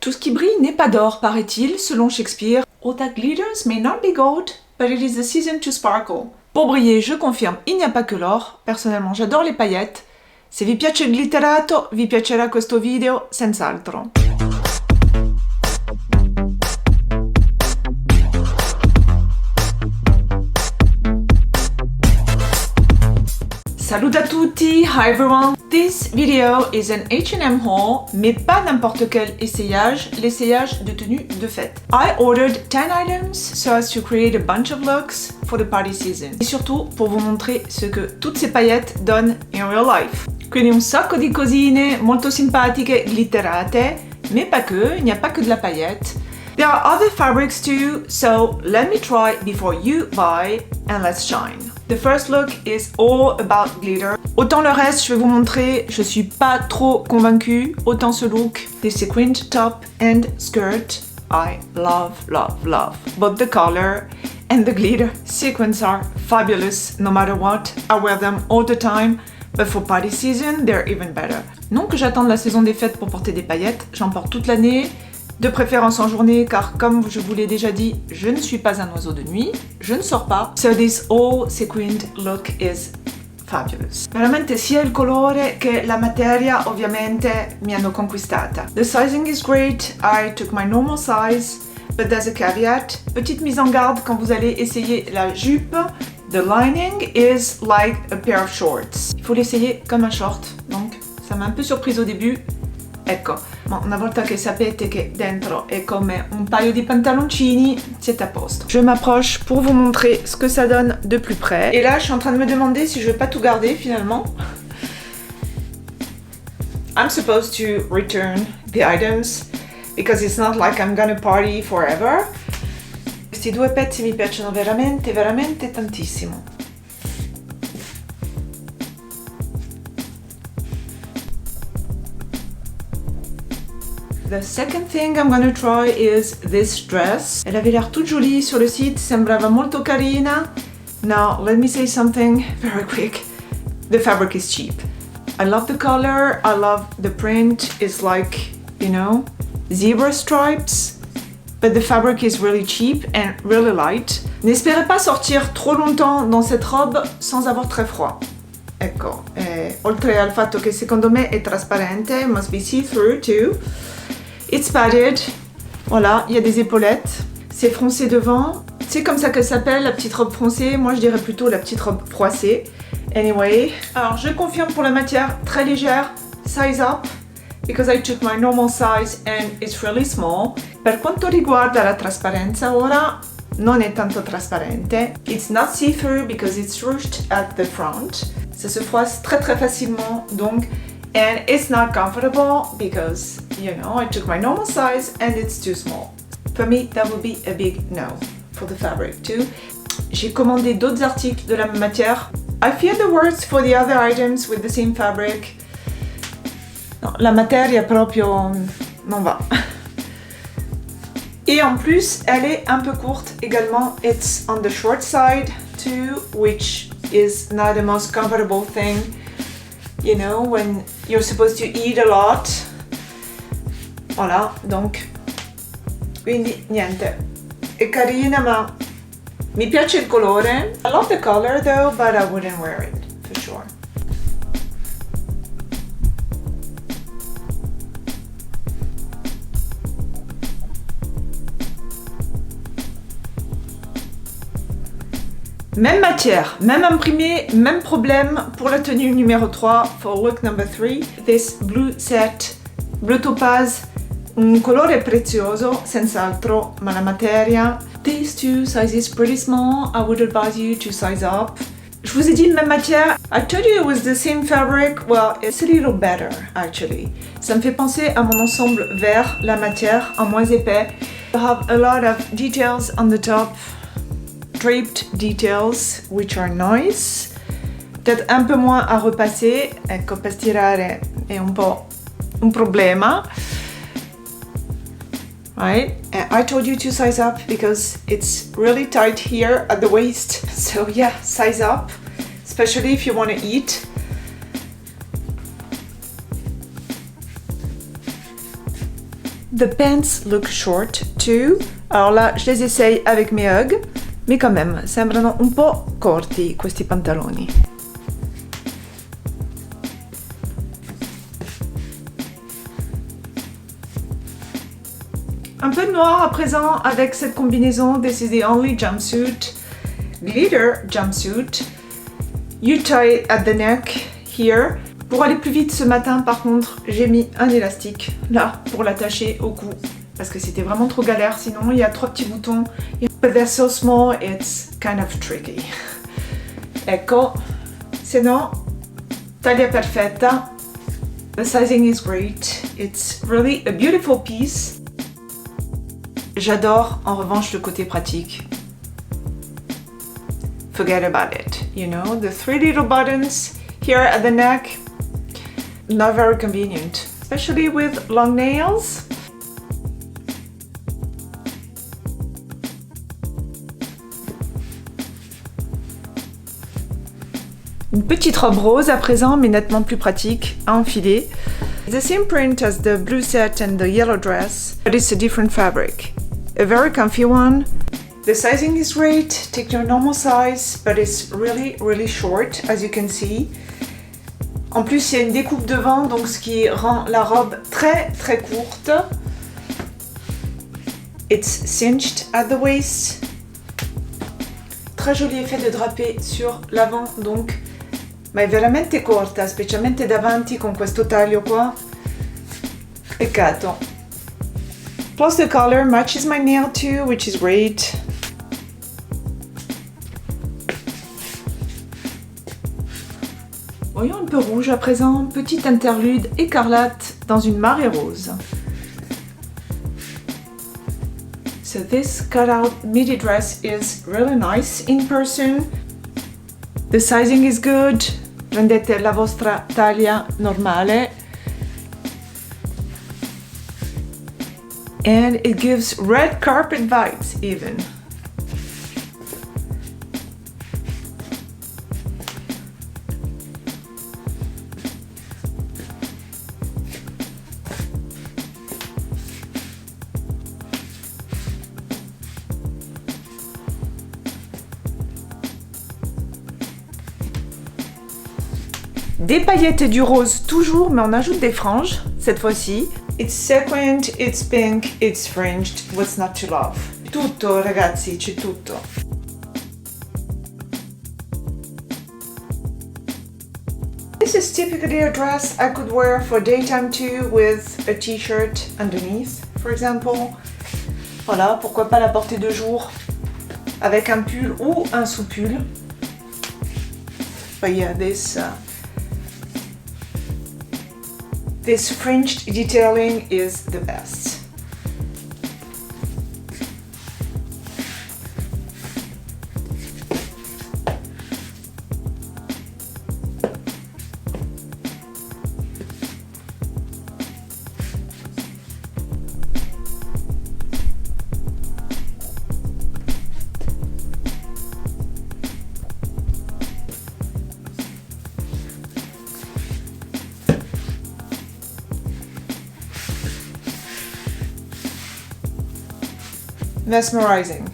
Tout ce qui brille n'est pas d'or, paraît-il, selon Shakespeare. All that glitters may not be gold, but it is the season to sparkle. Pour briller, je confirme, il n'y a pas que l'or. Personnellement, j'adore les paillettes. Se vi piace il glitterato, vi piacerà questo video, senz'altro. Salut à tutti, hi everyone! This video is an H&M haul, mais pas n'importe quel essayage, l'essayage de tenue de fête. I ordered 10 items so as to create a bunch of looks for the party season. Et surtout pour vous montrer ce que toutes ces paillettes donnent in real life. Quindi un sacco di cosine molto simpatiche, glitterate, mais pas que, il n'y a pas que de la paillette. There are other fabrics too, so let me try before you buy and let's shine. The first look is all about glitter. Autant le reste, je vais vous montrer, je suis pas trop convaincue. Autant ce look, the sequined top and skirt, I love, love, love. Both the color and the glitter. Sequins are fabulous no matter what. I wear them all the time. But for party season, they're even better. Non que j'attende la saison des fêtes pour porter des paillettes, j'en porte toute l'année. De préférence en journée, car comme je vous l'ai déjà dit, je ne suis pas un oiseau de nuit, je ne sors pas. So this all sequined look is fabulous. Veramente sia il colore che la materia ovviamente mi hanno conquistata. The sizing is great, I took my normal size, but there's a caveat. Petite mise en garde quand vous allez essayer la jupe, the lining is like a pair of shorts. Il faut l'essayer comme un short, donc ça m'a un peu surprise au début. Ecco, ma una volta che sapete che dentro è come un paio di pantaloncini, siete a posto. Je m'approche pour vous montrer ce que ça donne de plus près. Et là, je suis en train de me demander si je vais pas tout garder finalement. I'm supposed to return the items because it's not like I'm gonna party forever. Questi due pezzi mi piacciono veramente, veramente tantissimo. The second thing I'm gonna try is this dress. Elle avait l'air toute jolie sur le site, sembrava molto carina. Now, let me say something very quick. The fabric is cheap. I love the color, I love the print. It's like, you know, zebra stripes. But the fabric is really cheap and really light. N'espérez pas sortir trop longtemps dans cette robe sans avoir très froid. Ecco, oltre al fatto che secondo me è trasparente, must be see-through too. It's padded, voilà, il y a des épaulettes, c'est froncé devant, c'est comme ça qu'elle s'appelle, la petite robe froncée, moi je dirais plutôt la petite robe froissée. Anyway, alors je confirme pour la matière, très légère, size up, because I took my normal size and it's really small. Per quanto riguarda la trasparenza ora, non è tanto trasparente. It's not see-through because it's ruched at the front. Ça se froisse très très facilement, donc. And it's not comfortable because, you know, I took my normal size and it's too small. For me, that would be a big no for the fabric too. J'ai commandé d'autres articles de la même matière. I fear the worst for the other items with the same fabric. Non, la materia proprio non va. Et en plus, elle est un peu courte également. It's on the short side too, which is not the most comfortable thing. You know, when you're supposed to eat a lot. Voilà, donc, quindi niente. È carina, ma mi piace il colore. I love the color though, but I wouldn't wear it, for sure. Même matière, même imprimé, même problème pour la tenue numéro 3, for look number 3. This blue set, bleu topaz, un colore prezioso, senz'altro, ma la materia. These two sizes pretty small, I would advise you to size up. Je vous ai dit même matière. I told you it was the same fabric, well, it's a little better, actually. Ça me fait penser à mon ensemble vert, la matière, en moins épais. You have a lot of details on the top. Draped details, which are nice. Peut-être un peu moins à repasser. Ecco, per stirare è un po' un problema. Right? And I told you to size up because it's really tight here at the waist. So yeah, size up, especially if you want to eat. The pants look short too. Alors là, je les essaye avec mes Ugg, mais quand même, sembrano un po' corti questi pantaloni. Un peu de noir à présent avec cette combinaison. This is the only jumpsuit, glitter jumpsuit. You tie it at the neck here. Pour aller plus vite ce matin, par contre, j'ai mis un élastique là pour l'attacher au cou parce que c'était vraiment trop galère. Sinon, il y a 3 petits boutons. But they're so small, it's kind of tricky. Ecco, sinon, taglia perfetta. The sizing is great. It's really a beautiful piece. J'adore en revanche le côté pratique. Forget about it. You know, the 3 little buttons here at the neck, not very convenient, especially with long nails. Une petite robe rose à présent, mais nettement plus pratique à enfiler. The same print as the blue set and the yellow dress, but it's a different fabric. A very comfy one. The sizing is great, take your normal size, but it's really, really short, as you can see. En plus, il y a une découpe devant, donc ce qui rend la robe très, très courte. It's cinched at the waist. Très joli effet de drapé sur l'avant, donc. Ma è veramente corta, specialmente davanti con questo taglio qua. Peccato. Plus the color matches my nail too, which is great. Voyons un peu rouge à présent, petite interlude écarlate dans une marée rose. So this cutout midi dress is really nice in person. The sizing is good. Prendete la vostra taglia normale. And it gives red carpet vibes even. Des paillettes et du rose toujours, mais on ajoute des franges cette fois-ci. It's sequined, it's pink, it's fringed. What's not to love? Tutto, ragazzi, c'è tutto. This is typically a dress I could wear for daytime too, with a t-shirt underneath, for example. Voilà, pourquoi pas la porter de jour avec un pull ou un sous-pull. But yeah, this fringed detailing is the best. Mesmerizing.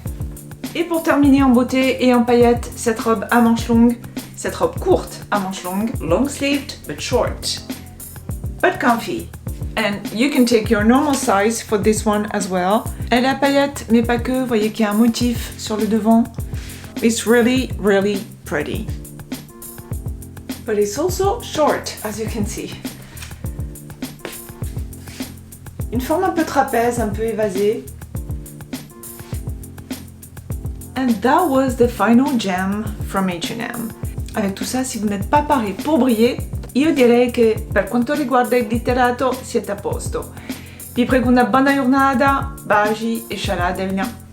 Et pour terminer en beauté et en paillettes, cette robe à manches longues, cette robe courte à manches longues, long sleeved but short, but comfy. And you can take your normal size for this one as well. Elle est à paillettes, mais pas que, voyez qu'il y a un motif sur le devant. It's really, really pretty. But it's also short, as you can see. Une forme un peu trapèze, un peu évasée. And that was the final gem from H&M. Avec tout ça, si vous n'êtes pas paré pour briller, io direi che per quanto riguarda il glitterato siete a posto. Vi prego una buona giornata, baci e sciarate.